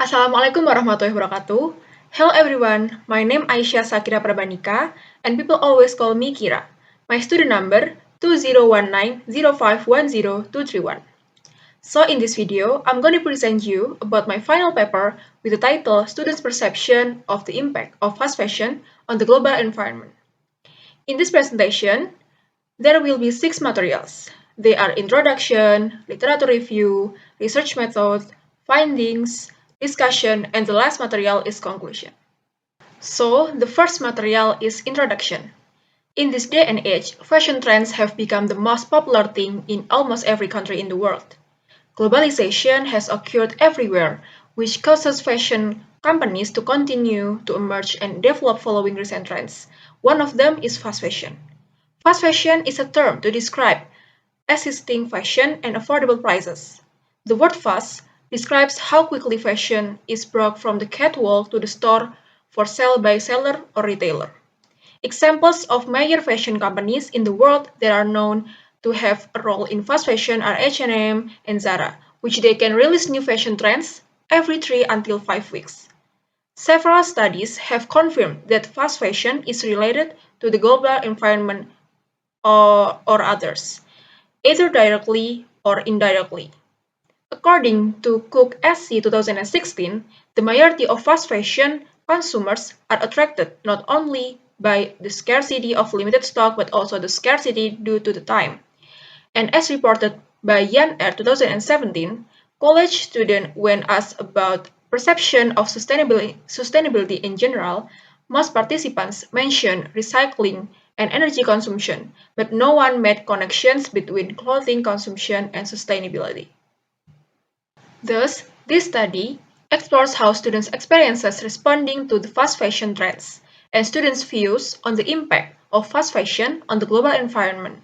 Assalamualaikum warahmatullahi wabarakatuh. Hello everyone, my name Aisyah Sakira Prabanika, and people always call me Kira. My student number 2019051021. So in this video, I'm going to present you about my final paper with the title Students' Perception of the Impact of Fast Fashion on the Global Environment. In this presentation, there will be 6 materials. They are introduction, literature review, research methods, findings, discussion, and the last material is conclusion. So, the first material is introduction. In this day and age, fashion trends have become the most popular thing in almost every country in the world. Globalization has occurred everywhere, which causes fashion companies to continue to emerge and develop following recent trends. One of them is fast fashion. Fast fashion is a term to describe existing fashion and affordable prices. The word fast describes how quickly fashion is brought from the catwalk to the store for sale by seller or retailer. Examples of major fashion companies in the world that are known to have a role in fast fashion are H&M and Zara, which they can release new fashion trends every 3 until 5 weeks. Several studies have confirmed that fast fashion is related to the global environment or others, either directly or indirectly. According to Cook SC 2016, the majority of fast fashion consumers are attracted not only by the scarcity of limited stock but also the scarcity due to the time. And as reported by Yan et 2017, college students, when asked about perception of sustainability in general, most participants mentioned recycling and energy consumption, but no one made connections between clothing consumption and sustainability. Thus, this study explores how students' experiences responding to the fast fashion trends and students' views on the impact of fast fashion on the global environment.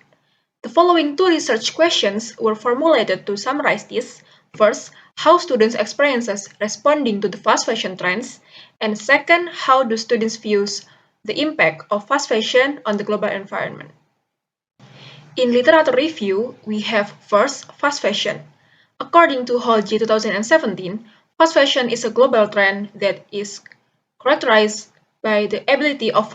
The following 2 research questions were formulated to summarize this. First, how students' experiences responding to the fast fashion trends, and second, how do students views the impact of fast fashion on the global environment. In literature review, we have first, fast fashion. According to Holgi 2017, fast fashion is a global trend that is characterized by the ability of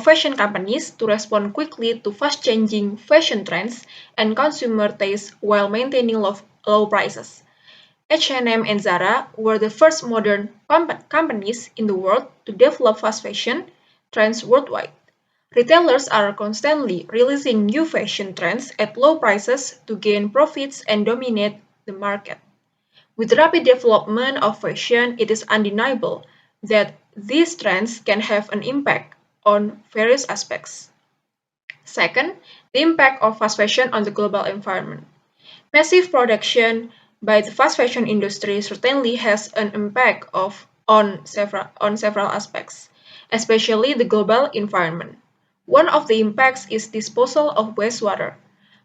fashion companies to respond quickly to fast-changing fashion trends and consumer tastes while maintaining low prices. H&M and Zara were the first modern companies in the world to develop fast fashion trends worldwide. Retailers are constantly releasing new fashion trends at low prices to gain profits and dominate the market. With the rapid development of fashion, it is undeniable that these trends can have an impact on various aspects. Second, the impact of fast fashion on the global environment. Massive production by the fast fashion industry certainly has an impact on several aspects, especially the global environment. One of the impacts is disposal of wastewater.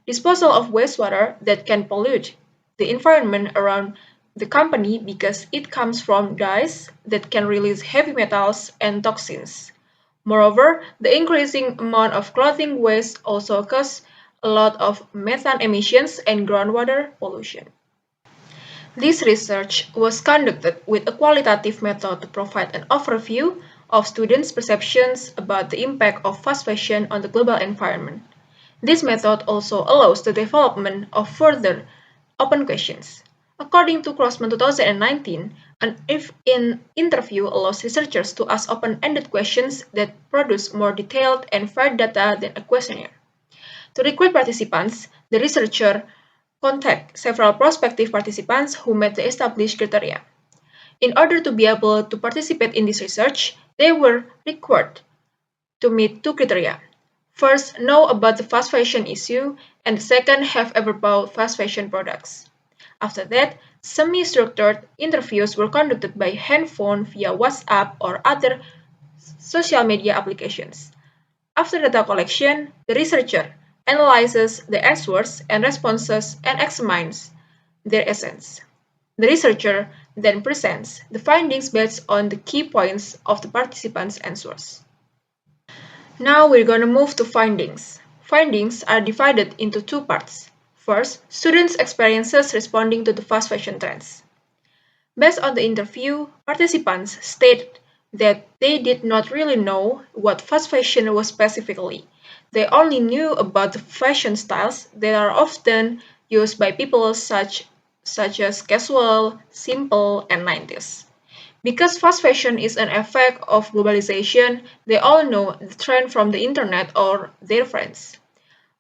Disposal of wastewater that can pollute the environment around the company because it comes from dyes that can release heavy metals and toxins. Moreover, the increasing amount of clothing waste also causes a lot of methane emissions and groundwater pollution. This research was conducted with a qualitative method to provide an overview of students' perceptions about the impact of fast fashion on the global environment. This method also allows the development of further open questions. According to Crossman 2019, an interview allows researchers to ask open-ended questions that produce more detailed and fair data than a questionnaire. To recruit participants, the researcher contacted several prospective participants who met the established criteria. In order to be able to participate in this research, they were required to meet 2 criteria. First, know about the fast fashion issue, and second, have ever bought fast fashion products. After that, semi-structured interviews were conducted by handphone via WhatsApp or other social media applications. After data collection, the researcher analyzes the answers and responses and examines their essence. The researcher then presents the findings based on the key points of the participants' answers. Now we're going to move to findings. Findings are divided into 2 parts. First, students' experiences responding to the fast fashion trends. Based on the interview, participants stated that they did not really know what fast fashion was specifically. They only knew about the fashion styles that are often used by people such as casual, simple, and 90s. Because fast fashion is an effect of globalization, they all know the trend from the internet or their friends.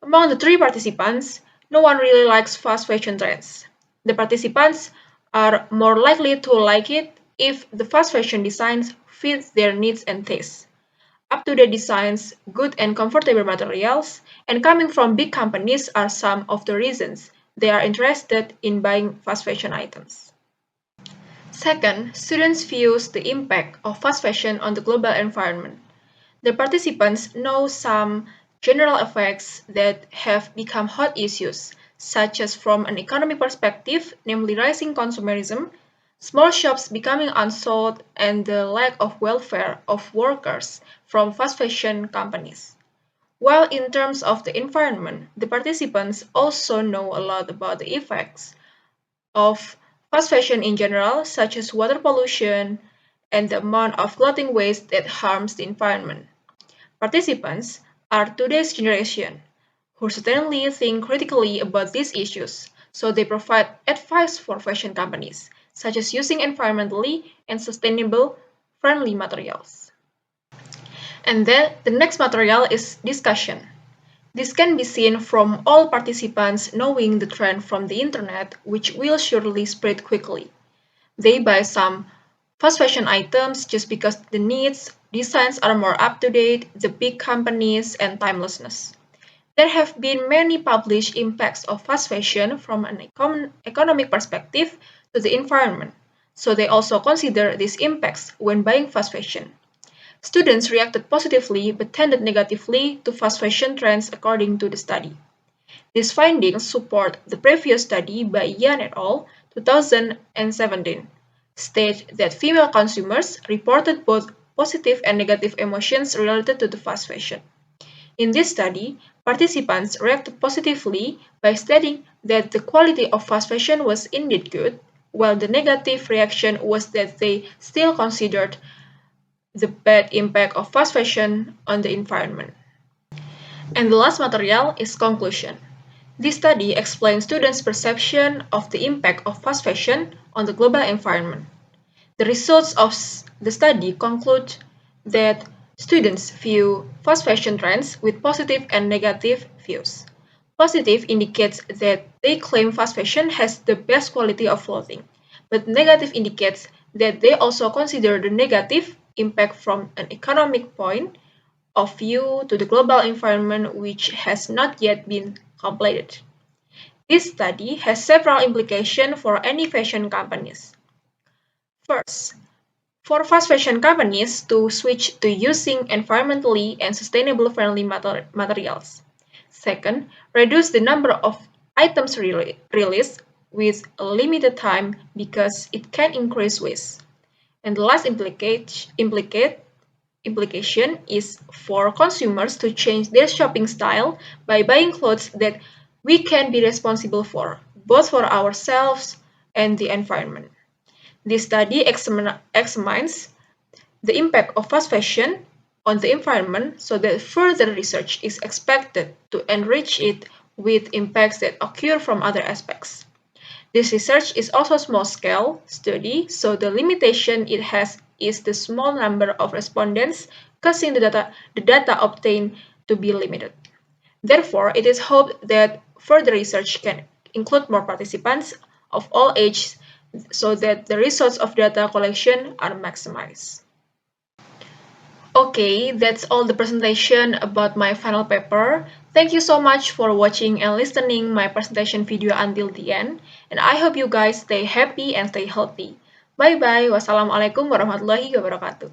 Among the three participants, no one really likes fast fashion trends. The participants are more likely to like it if the fast fashion designs fit their needs and tastes. Up-to-date designs, good and comfortable materials, and coming from big companies are some of the reasons they are interested in buying fast fashion items. Second, students view the impact of fast fashion on the global environment. The participants know some general effects that have become hot issues, such as from an economic perspective, namely rising consumerism, small shops becoming unsold, and the lack of welfare of workers from fast fashion companies. While in terms of the environment, the participants also know a lot about the effects of fast fashion in general, such as water pollution and the amount of clothing waste that harms the environment. Participants are today's generation who certainly think critically about these issues, so they provide advice for fashion companies, such as using environmentally and sustainable friendly materials. And then the next material is discussion. This can be seen from all participants knowing the trend from the internet, which will surely spread quickly. They buy some fast fashion items just because the needs, designs are more up to date, the big companies, and timelessness. There have been many published impacts of fast fashion from an economic perspective to the environment, so they also consider these impacts when buying fast fashion. Students reacted positively but tended negatively to fast fashion trends according to the study. These findings support the previous study by Yan et al. 2017, state that female consumers reported both positive and negative emotions related to the fast fashion. In this study, participants reacted positively by stating that the quality of fast fashion was indeed good, while the negative reaction was that they still considered the bad impact of fast fashion on the environment. And the last material is conclusion. This study explains students' perception of the impact of fast fashion on the global environment. The results of the study conclude that students view fast fashion trends with positive and negative views. Positive indicates that they claim fast fashion has the best quality of clothing, but negative indicates that they also consider the negative impact from an economic point of view to the global environment which has not yet been completed. This study has several implications for any fashion companies. First, for fast fashion companies to switch to using environmentally and sustainable friendly materials. Second, reduce the number of items released with a limited time because it can increase waste. And the last implication is for consumers to change their shopping style by buying clothes that we can be responsible for, both for ourselves and the environment. This study examines the impact of fast fashion on the environment so that further research is expected to enrich it with impacts that occur from other aspects. This research is also a small-scale study, so the limitation it has is the small number of respondents, causing the data obtained to be limited. Therefore, it is hoped that further research can include more participants of all ages so that the results of data collection are maximized. Okay, that's all the presentation about my final paper. Thank you so much for watching and listening my presentation video until the end. And I hope you guys stay happy and stay healthy. Bye bye. Wassalamualaikum warahmatullahi wabarakatuh.